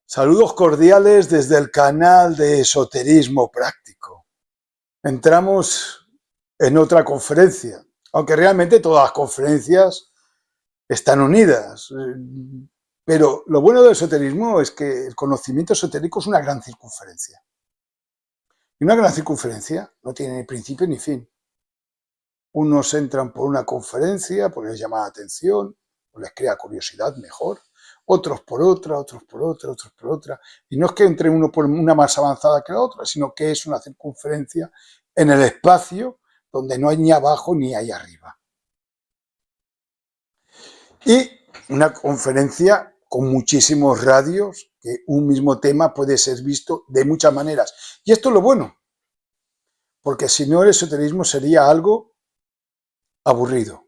Saludos cordiales desde el canal de Esoterismo Práctico. Entramos en otra conferencia, aunque realmente todas las conferencias están unidas. Pero lo bueno del esoterismo es que el conocimiento esotérico es una gran circunferencia. Y una gran circunferencia no tiene ni principio ni fin. Unos entran por una conferencia porque les llama la atención, o les crea curiosidad mejor. Otros por otra, otros por otra, otros por otra. Y no es que entre uno por una más avanzada que la otra, sino que es una circunferencia en el espacio donde no hay ni abajo ni hay arriba. Y una conferencia con muchísimos radios, que un mismo tema puede ser visto de muchas maneras. Y esto es lo bueno, porque si no el esoterismo sería algo aburrido.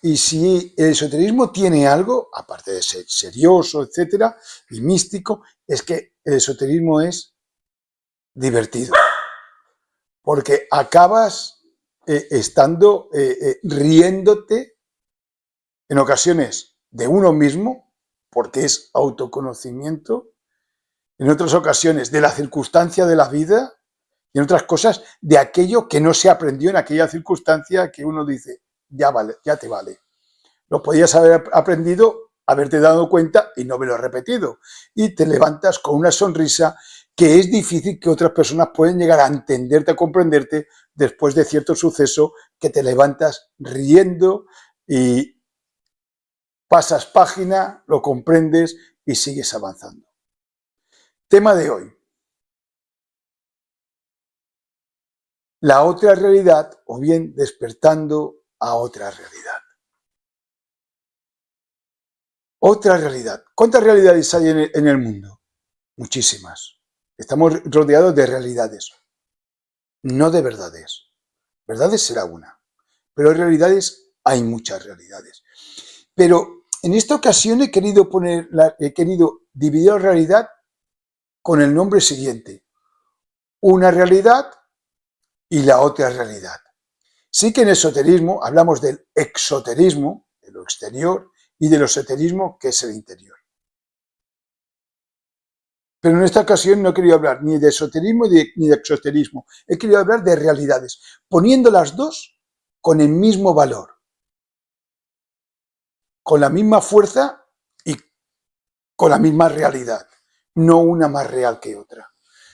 Y si el esoterismo tiene algo, aparte de ser serioso, etcétera, y místico, es que el esoterismo es divertido. Porque acabas estando riéndote en ocasiones de uno mismo, porque es autoconocimiento, en otras ocasiones de la circunstancia de la vida, y en otras cosas de aquello que no se aprendió en aquella circunstancia que uno dice, ya vale, ya te vale. Lo podías haber aprendido, haberte dado cuenta y no me lo he repetido. Y te levantas con una sonrisa que es difícil que otras personas puedan llegar a entenderte, a comprenderte después de cierto suceso, que te levantas riendo y pasas página, lo comprendes y sigues avanzando. Tema de hoy. La otra realidad, o bien despertando a otra realidad. Otra realidad. ¿Cuántas realidades hay en el mundo? Muchísimas. Estamos rodeados de realidades, no de verdades. Verdades será una, pero realidades hay muchas realidades. Pero en esta ocasión he querido dividir la realidad con el nombre siguiente: una realidad y la otra realidad. Sí que en esoterismo hablamos del exoterismo, de lo exterior, y del esoterismo, que es el interior. Pero en esta ocasión no he querido hablar ni de esoterismo ni de exoterismo. He querido hablar de realidades, poniendo las dos con el mismo valor, con la misma fuerza y con la misma realidad, no una más real que otra.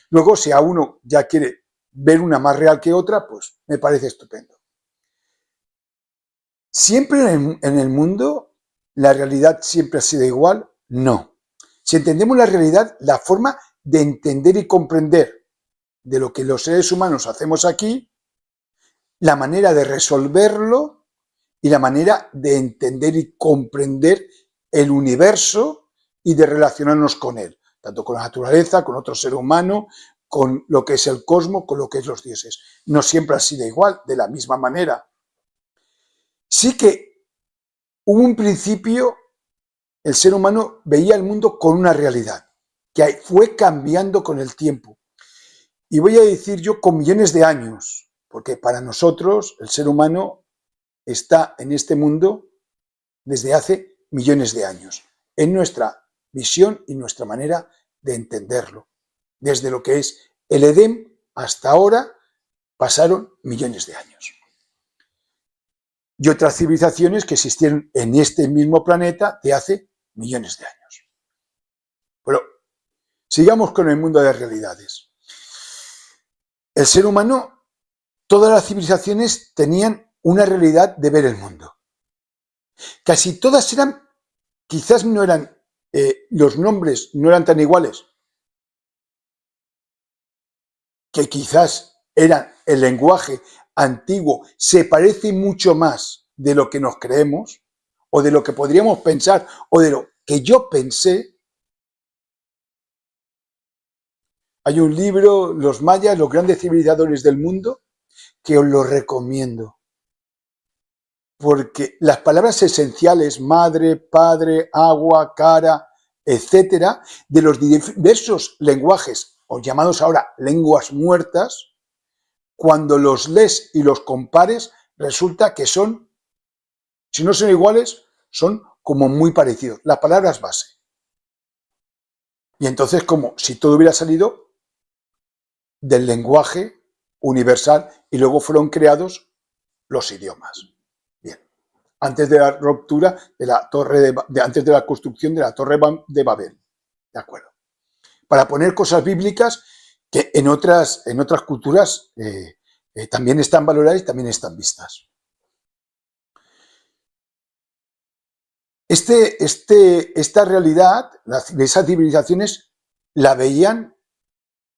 Luego, si a uno ya quiere ver una más real que otra, pues me parece estupendo. ¿Siempre en el mundo la realidad siempre ha sido igual? No. Si entendemos la realidad, la forma de entender y comprender de lo que los seres humanos hacemos aquí, la manera de resolverlo y la manera de entender y comprender el universo y de relacionarnos con él, tanto con la naturaleza, con otro ser humano, con lo que es el cosmos, con lo que es los dioses. No siempre ha sido igual, de la misma manera. Sí que hubo un principio, el ser humano veía el mundo con una realidad, que fue cambiando con el tiempo. Y voy a decir yo con millones de años, porque para nosotros el ser humano está en este mundo desde hace millones de años, en nuestra visión y nuestra manera de entenderlo. Desde lo que es el Edén hasta ahora pasaron millones de años. Y otras civilizaciones que existieron en este mismo planeta de hace millones de años. Pero sigamos con el mundo de realidades. El ser humano, todas las civilizaciones tenían una realidad de ver el mundo. Casi todas eran, quizás no eran, los nombres no eran tan iguales, que quizás eran el lenguaje antiguo, se parece mucho más de lo que nos creemos, o de lo que podríamos pensar, o de lo que yo pensé. Hay un libro, Los mayas, los grandes civilizadores del mundo, que os lo recomiendo. Porque las palabras esenciales, madre, padre, agua, cara, etcétera, de los diversos lenguajes, o llamados ahora lenguas muertas, cuando los lees y los compares, resulta que son, si no son iguales, son como muy parecidos. Las palabras base. Y entonces, como si todo hubiera salido del lenguaje universal y luego fueron creados los idiomas. Bien, antes de la ruptura de la torre antes de la construcción de la torre de Babel. ¿De acuerdo? Para poner cosas bíblicas que en otras culturas también están valoradas y también están vistas. Esta realidad, esas civilizaciones la veían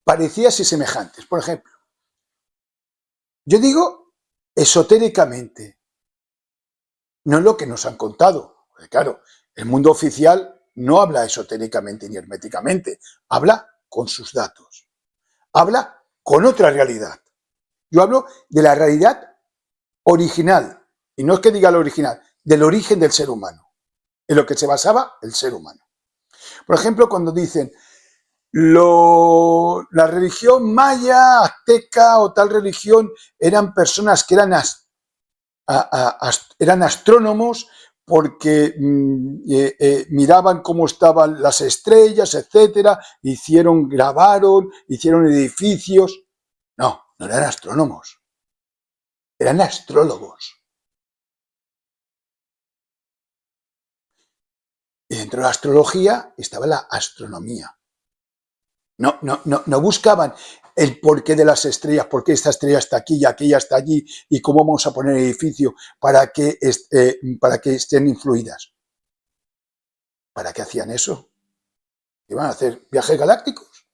parecidas y semejantes. Por ejemplo, yo digo esotéricamente, no lo que nos han contado. Porque claro, el mundo oficial no habla esotéricamente ni herméticamente, habla con sus datos, habla con otra realidad. Yo hablo de la realidad original, y no es que diga lo original, del origen del ser humano, en lo que se basaba el ser humano. Por ejemplo, cuando dicen la religión maya, azteca o tal religión eran personas que eran astrónomos porque miraban cómo estaban las estrellas, etcétera, grabaron, hicieron edificios. No, no eran astrónomos, eran astrólogos. Y dentro de la astrología estaba la astronomía. No buscaban el porqué de las estrellas, por qué esta estrella está aquí y aquella está allí y cómo vamos a poner el edificio para que estén influidas. ¿Para qué hacían eso? ¿Iban a hacer viajes galácticos?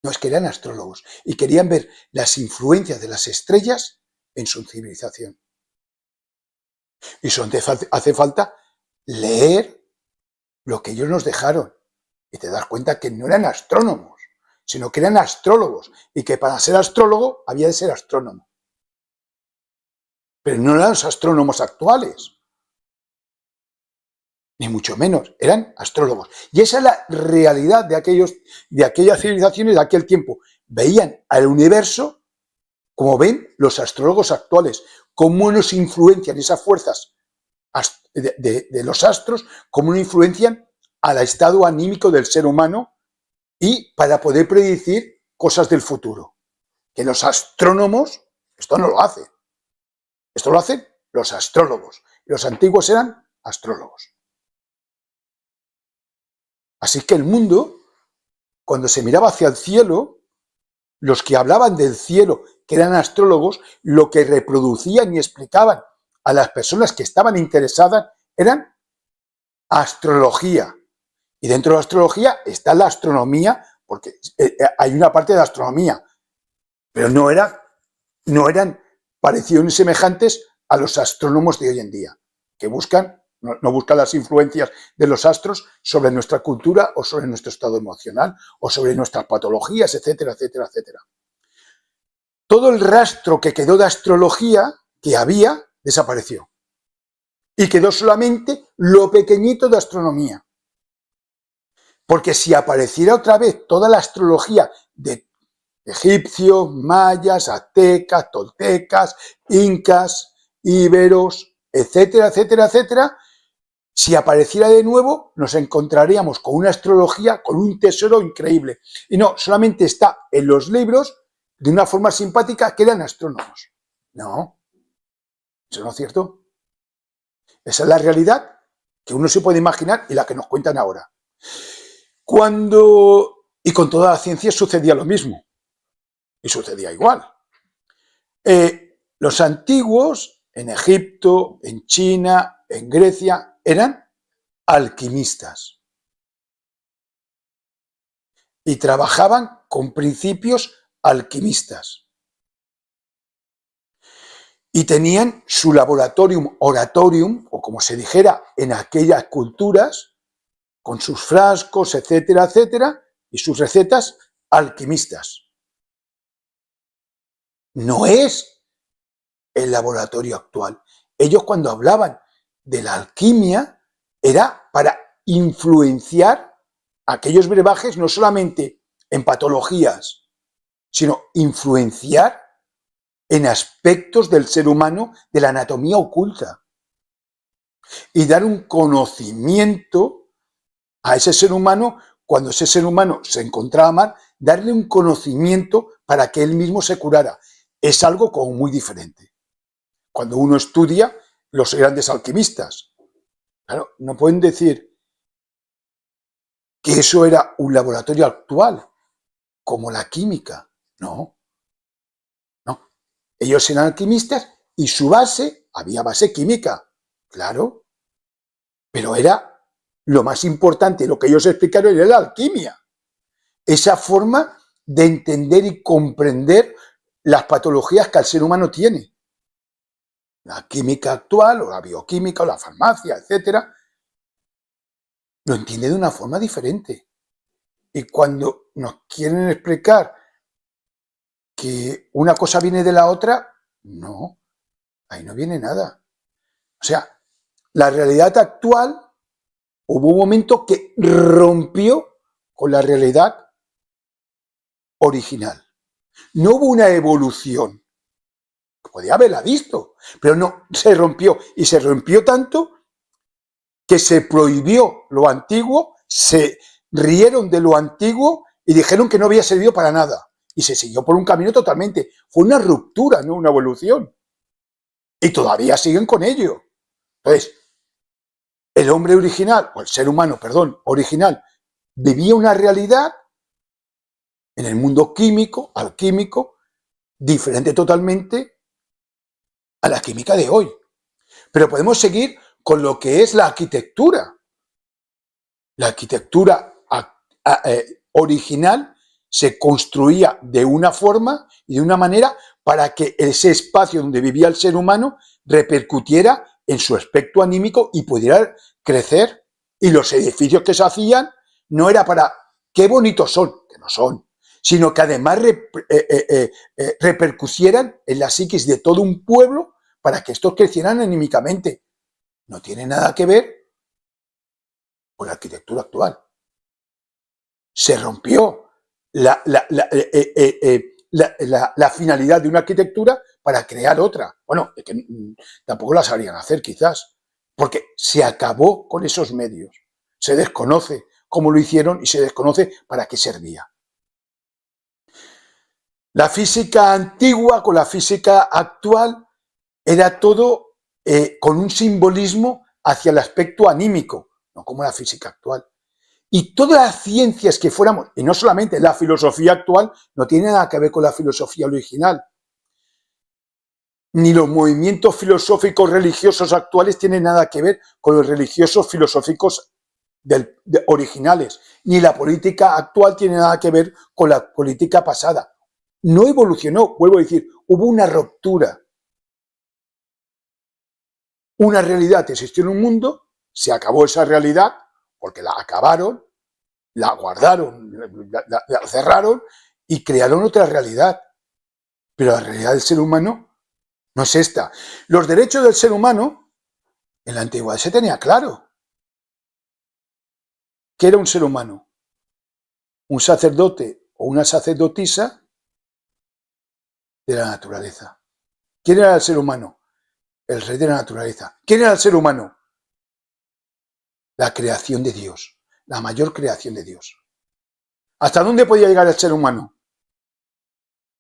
No, es que eran astrólogos y querían ver las influencias de las estrellas en su civilización. Y eso hace falta leer lo que ellos nos dejaron. Y te das cuenta que no eran astrónomos, sino que eran astrólogos, y que para ser astrólogo había de ser astrónomo. Pero no eran los astrónomos actuales, ni mucho menos, eran astrólogos. Y esa es la realidad de aquellas civilizaciones de aquel tiempo. Veían al universo como ven los astrólogos actuales, cómo nos influencian esas fuerzas de los astros, cómo nos influencian al estado anímico del ser humano y para poder predecir cosas del futuro. Que los astrónomos, esto no lo hacen. Esto lo hacen los astrólogos. Los antiguos eran astrólogos. Así que el mundo, cuando se miraba hacia el cielo, los que hablaban del cielo, que eran astrólogos, lo que reproducían y explicaban a las personas que estaban interesadas eran astrología. Y dentro de la astrología está la astronomía, porque hay una parte de la astronomía, pero no eran parecidos ni semejantes a los astrónomos de hoy en día, que no buscan las influencias de los astros sobre nuestra cultura o sobre nuestro estado emocional o sobre nuestras patologías, etcétera, etcétera, etcétera. Todo el rastro que quedó de astrología que había desapareció y quedó solamente lo pequeñito de astronomía. Porque si apareciera otra vez toda la astrología de egipcios, mayas, aztecas, toltecas, incas, íberos, etcétera, etcétera, etcétera, si apareciera de nuevo nos encontraríamos con una astrología, con un tesoro increíble. Y no, solamente está en los libros de una forma simpática que eran astrónomos. No, eso no es cierto. Esa es la realidad que uno se puede imaginar y la que nos cuentan ahora. Y con toda la ciencia sucedía lo mismo. Y sucedía igual. Los antiguos, en Egipto, en China, en Grecia, eran alquimistas. Y trabajaban con principios alquimistas. Y tenían su laboratorium oratorium, o como se dijera en aquellas culturas, con sus frascos, etcétera, etcétera, y sus recetas alquimistas. No es el laboratorio actual. Ellos cuando hablaban de la alquimia era para influenciar aquellos brebajes no solamente en patologías, sino influenciar en aspectos del ser humano de la anatomía oculta y dar un conocimiento a ese ser humano, cuando ese ser humano se encontraba mal, darle un conocimiento para que él mismo se curara. Es algo como muy diferente. Cuando uno estudia los grandes alquimistas, claro, no pueden decir que eso era un laboratorio actual, como la química. No, no. Ellos eran alquimistas y su base, había base química, claro, pero era lo más importante, lo que ellos explicaron era la alquimia. Esa forma de entender y comprender las patologías que el ser humano tiene. La química actual, o la bioquímica, o la farmacia, etcétera, lo entiende de una forma diferente. Y cuando nos quieren explicar que una cosa viene de la otra, no, ahí no viene nada. O sea, la realidad actual, hubo un momento que rompió con la realidad original. No hubo una evolución. Podía haberla visto, pero no, se rompió. Y se rompió tanto que se prohibió lo antiguo, se rieron de lo antiguo y dijeron que no había servido para nada. Y se siguió por un camino totalmente. Fue una ruptura, no una evolución. Y todavía siguen con ello. Entonces, el hombre original, o el ser humano, perdón, original, vivía una realidad en el mundo químico, alquímico, diferente totalmente a la química de hoy. Pero podemos seguir con lo que es la arquitectura. La arquitectura original se construía de una forma y de una manera para que ese espacio donde vivía el ser humano repercutiera en su aspecto anímico y pudiera crecer. Y los edificios que se hacían no era para qué bonitos son, que no son, sino que además repercutieran en la psiquis de todo un pueblo para que estos crecieran anímicamente. No tiene nada que ver con la arquitectura actual. Se rompió la finalidad de una arquitectura para crear otra. Bueno, es que tampoco la sabrían hacer quizás, porque se acabó con esos medios. Se desconoce cómo lo hicieron y se desconoce para qué servía. La física antigua con la física actual era todo con un simbolismo hacia el aspecto anímico, no como la física actual. Y todas las ciencias que fuéramos, y no solamente la filosofía actual, no tiene nada que ver con la filosofía original. Ni los movimientos filosóficos religiosos actuales tienen nada que ver con los religiosos filosóficos originales. Ni la política actual tiene nada que ver con la política pasada. No evolucionó, vuelvo a decir, hubo una ruptura. Una realidad existió en un mundo, se acabó esa realidad, porque la acabaron, la guardaron, la cerraron y crearon otra realidad. Pero la realidad del ser humano no es esta. Los derechos del ser humano, en la antigüedad se tenía claro. ¿Qué era un ser humano? Un sacerdote o una sacerdotisa de la naturaleza. ¿Quién era el ser humano? El rey de la naturaleza. ¿Quién era el ser humano? La creación de Dios, la mayor creación de Dios. ¿Hasta dónde podía llegar el ser humano?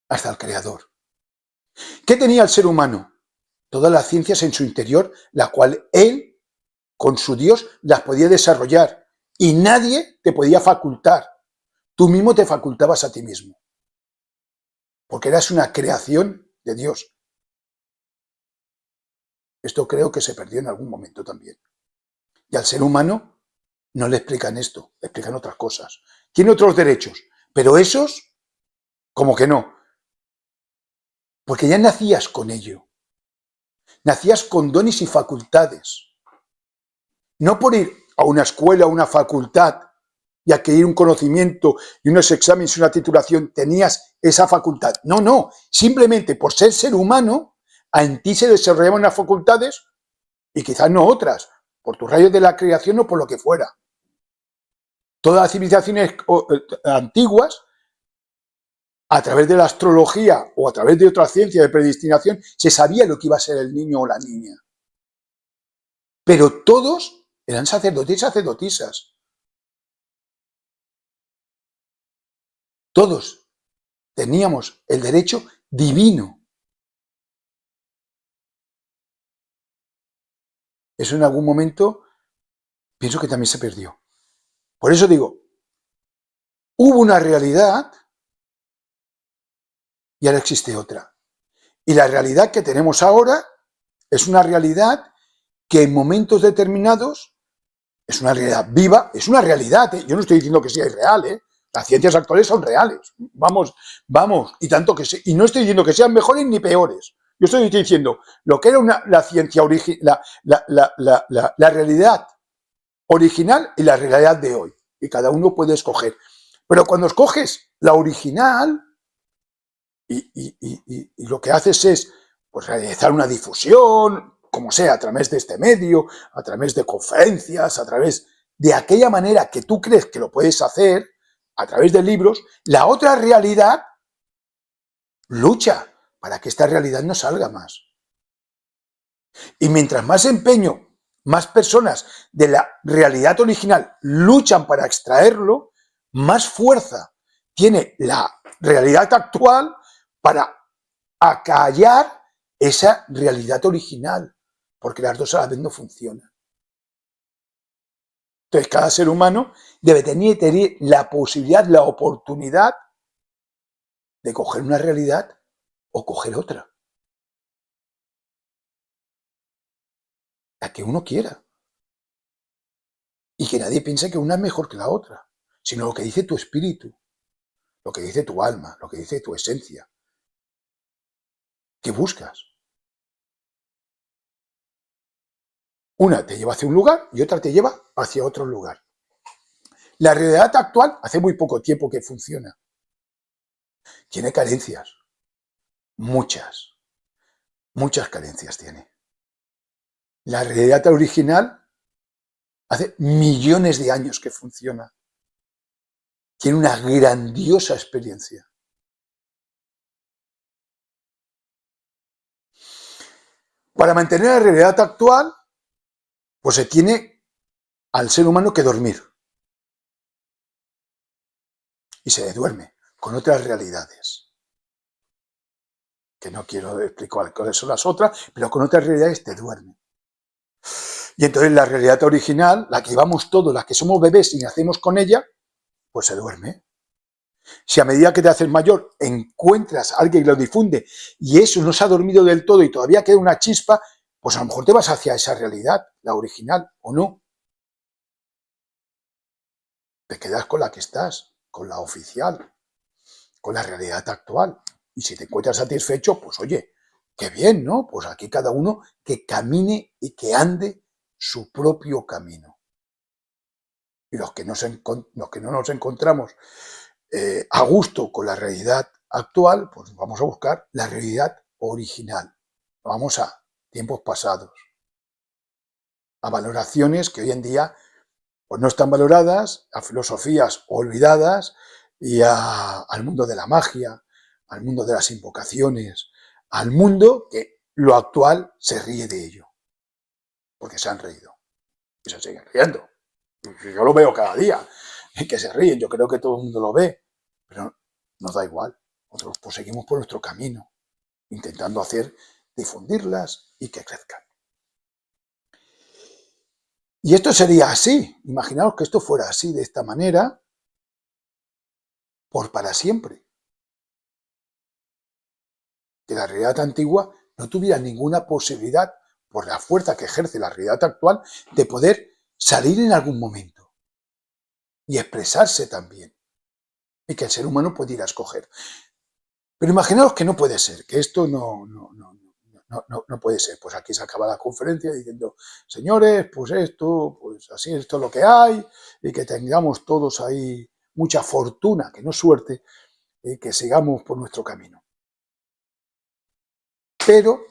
Hasta el Creador. ¿Qué tenía el ser humano? Todas las ciencias en su interior, la cual él, con su Dios, las podía desarrollar. Y nadie te podía facultar. Tú mismo te facultabas a ti mismo. Porque eras una creación de Dios. Esto creo que se perdió en algún momento también. Y al ser humano no le explican esto, le explican otras cosas. Tiene otros derechos, pero esos, como que no. Porque ya nacías con ello. Nacías con dones y facultades. No por ir a una escuela, a una facultad y adquirir un conocimiento y unos exámenes y una titulación, tenías esa facultad. No, no. Simplemente por ser humano, en ti se desarrollaban unas facultades y quizás no otras, por tus rayos de la creación o por lo que fuera. Todas las civilizaciones antiguas, a través de la astrología o a través de otra ciencia de predestinación, se sabía lo que iba a ser el niño o la niña. Pero todos eran sacerdotes y sacerdotisas. Todos teníamos el derecho divino. Eso en algún momento pienso que también se perdió. Por eso digo, hubo una realidad y ahora existe otra. Y la realidad que tenemos ahora es una realidad que en momentos determinados es una realidad viva, es una realidad. Yo no estoy diciendo que sea irreal, Las ciencias actuales son reales. Vamos, y tanto que y no estoy diciendo que sean mejores ni peores. Yo estoy diciendo lo que era la ciencia original, la realidad original y la realidad de hoy. Y cada uno puede escoger. Pero cuando escoges la original y lo que haces es pues, realizar una difusión, como sea, a través de este medio, a través de conferencias, a través de aquella manera que tú crees que lo puedes hacer, a través de libros, la otra realidad lucha para que esta realidad no salga más. Y mientras más empeño, más personas de la realidad original luchan para extraerlo, más fuerza tiene la realidad actual para acallar esa realidad original, porque las dos a la vez no funcionan. Entonces, cada ser humano debe tener la posibilidad, la oportunidad de coger una realidad o coger otra. La que uno quiera. Y que nadie piense que una es mejor que la otra, sino lo que dice tu espíritu, lo que dice tu alma, lo que dice tu esencia. ¿Qué buscas? Una te lleva hacia un lugar y otra te lleva hacia otro lugar. La realidad actual hace muy poco tiempo que funciona. Tiene carencias. Muchas carencias tiene. La realidad original hace millones de años que funciona. Tiene una grandiosa experiencia. Para mantener la realidad actual, pues se tiene al ser humano que dormir. Y se duerme con otras realidades. Que no quiero explicar cuáles son las otras, pero con otras realidades te duermen. Y entonces la realidad original, la que llevamos todos, la que somos bebés y nacemos con ella, pues se duerme. Si a medida que te haces mayor encuentras a alguien que lo difunde y eso no se ha dormido del todo y todavía queda una chispa, pues a lo mejor te vas hacia esa realidad, la original, o no. Te quedas con la que estás, con la oficial, con la realidad actual. Y si te encuentras satisfecho, pues oye, qué bien, ¿no? Pues aquí cada uno que camine y que ande su propio camino. Y los que no nos encontramos a gusto con la realidad actual, pues vamos a buscar la realidad original. Vamos a tiempos pasados, a valoraciones que hoy en día pues no están valoradas, a filosofías olvidadas y al mundo de la magia, al mundo de las invocaciones, al mundo que lo actual se ríe de ello, porque se han reído y se siguen riendo. Yo lo veo cada día, que se ríen, yo creo que todo el mundo lo ve, pero nos da igual. Nosotros pues seguimos por nuestro camino, intentando difundirlas y que crezcan. Y esto sería así. Imaginaos que esto fuera así, de esta manera, por para siempre. Que la realidad antigua no tuviera ninguna posibilidad, por la fuerza que ejerce la realidad actual, de poder salir en algún momento y expresarse también. Y que el ser humano pudiera escoger. Pero imaginaos que no puede ser, que esto no puede ser. Pues aquí se acaba la conferencia diciendo, señores, pues esto, pues así esto es lo que hay, y que tengamos todos ahí mucha fortuna, que no suerte, y que sigamos por nuestro camino. Pero,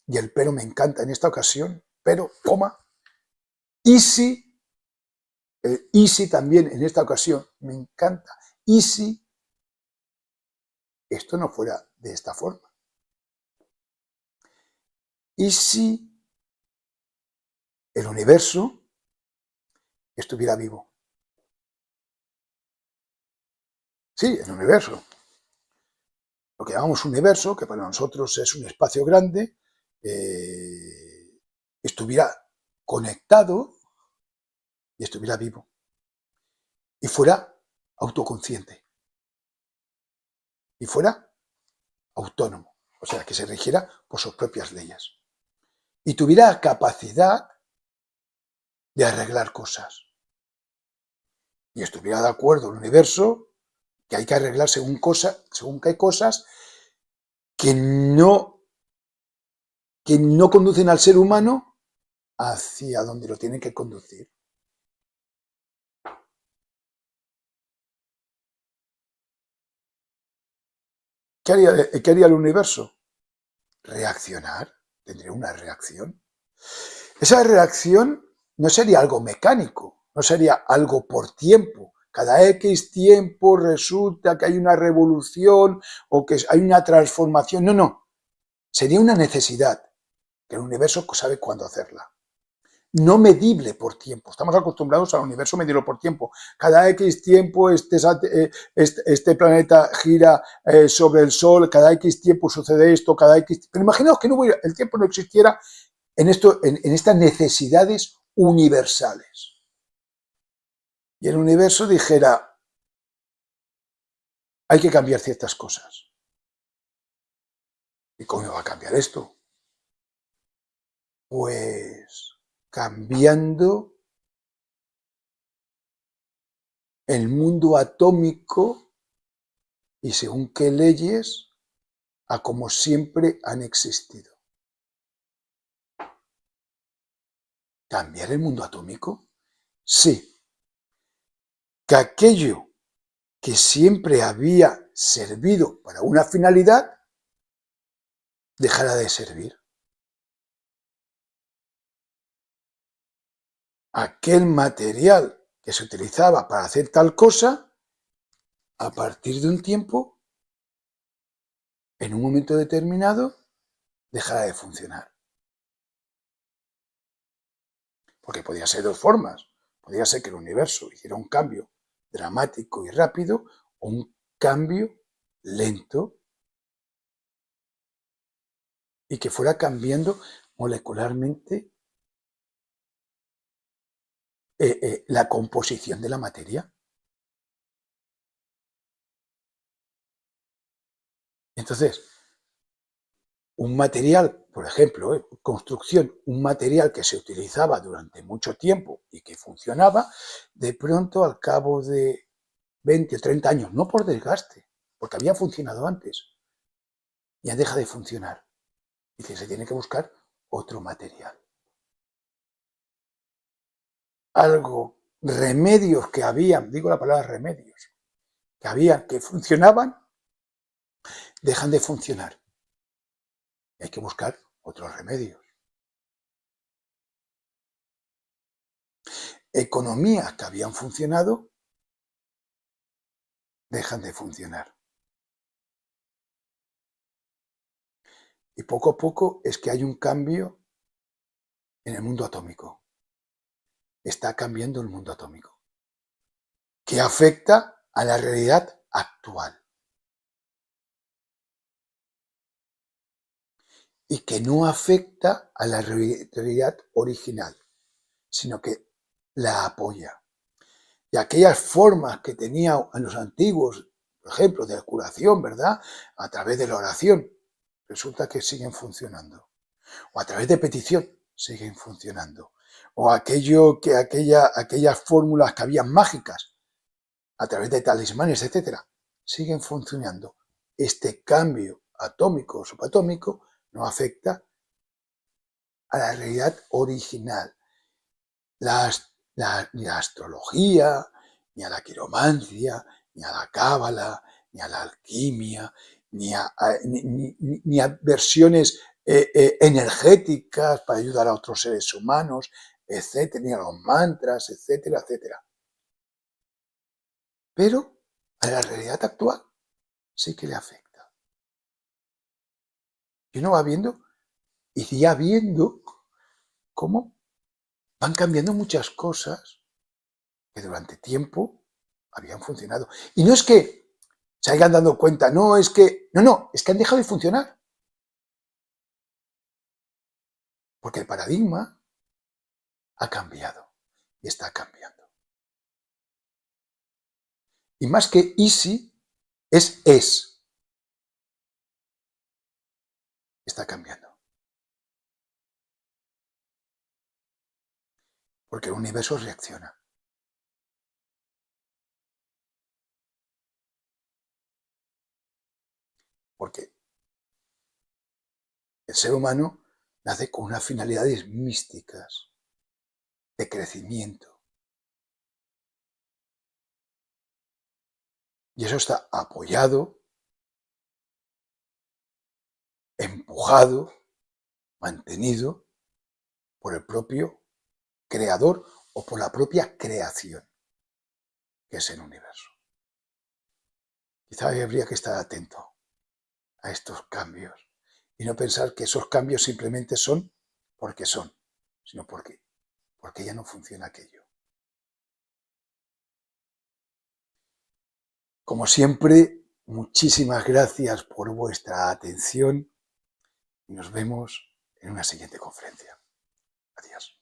y el pero me encanta en esta ocasión, pero, y si, el y si también en esta ocasión me encanta, y si esto no fuera de esta forma. Y si el universo estuviera vivo. Sí, el universo. Lo que llamamos universo, que para nosotros es un espacio grande, estuviera conectado y estuviera vivo. Y fuera autoconsciente. Y fuera autónomo. O sea, que se rigiera por sus propias leyes. Y tuviera capacidad de arreglar cosas. Y estuviera de acuerdo el universo que hay que arreglar según que hay cosas que no conducen al ser humano hacia donde lo tienen que conducir. ¿Qué haría el universo? Reaccionar. Tendría una reacción. Esa reacción no sería algo mecánico, no sería algo por tiempo. Cada X tiempo resulta que hay una revolución o que hay una transformación. No, no. Sería una necesidad que el universo sabe cuándo hacerla. No medible por tiempo. Estamos acostumbrados al universo medible por tiempo. Cada X tiempo este planeta gira sobre el Sol, cada X tiempo sucede esto, cada X... Pero imaginaos que el tiempo no existiera en estas necesidades universales. Y el universo dijera, hay que cambiar ciertas cosas. ¿Y cómo va a cambiar esto? Pues cambiando el mundo atómico y según qué leyes a como siempre han existido. ¿Cambiar el mundo atómico? Sí. Que aquello que siempre había servido para una finalidad dejara de servir. Aquel material que se utilizaba para hacer tal cosa, a partir de un tiempo, en un momento determinado, dejará de funcionar. Porque podía ser de dos formas. Podía ser que el universo hiciera un cambio dramático y rápido o un cambio lento y que fuera cambiando molecularmente la composición de la materia. Entonces, un material, por ejemplo, construcción, un material que se utilizaba durante mucho tiempo y que funcionaba, de pronto al cabo de 20 o 30 años, no por desgaste, porque había funcionado antes, ya deja de funcionar. Y se tiene que buscar otro material. Remedios que habían, digo la palabra remedios, que funcionaban, dejan de funcionar. Y hay que buscar otros remedios. Economías que habían funcionado, dejan de funcionar. Y poco a poco es que hay un cambio en el mundo atómico. Está cambiando el mundo atómico, que afecta a la realidad actual. Y que no afecta a la realidad original, sino que la apoya. Y aquellas formas que tenía en los antiguos, por ejemplo, de curación, ¿verdad? A través de la oración, resulta que siguen funcionando. O a través de petición, siguen funcionando. O aquellas fórmulas que habían mágicas, a través de talismanes, etcétera, siguen funcionando. Este cambio atómico o subatómico no afecta a la realidad original. Ni la astrología, ni a la quiromancia, ni a la cábala, ni a la alquimia, ni a versiones energéticas para ayudar a otros seres humanos, etcétera, ni a los mantras, etcétera, etcétera. Pero a la realidad actual sí que le afecta. Y uno va viendo y ya viendo cómo van cambiando muchas cosas que durante tiempo habían funcionado. Y no es que se hayan dado cuenta, no, es que han dejado de funcionar. Porque el paradigma ha cambiado y está cambiando. Y más que easy, es. Está cambiando. Porque el universo reacciona. Porque el ser humano nace con unas finalidades místicas de crecimiento. Y eso está apoyado, empujado, mantenido por el propio creador o por la propia creación, que es el universo. Quizá habría que estar atento a estos cambios y no pensar que esos cambios simplemente son porque son, sino porque ya no funciona aquello. Como siempre, muchísimas gracias por vuestra atención y nos vemos en una siguiente conferencia. Adiós.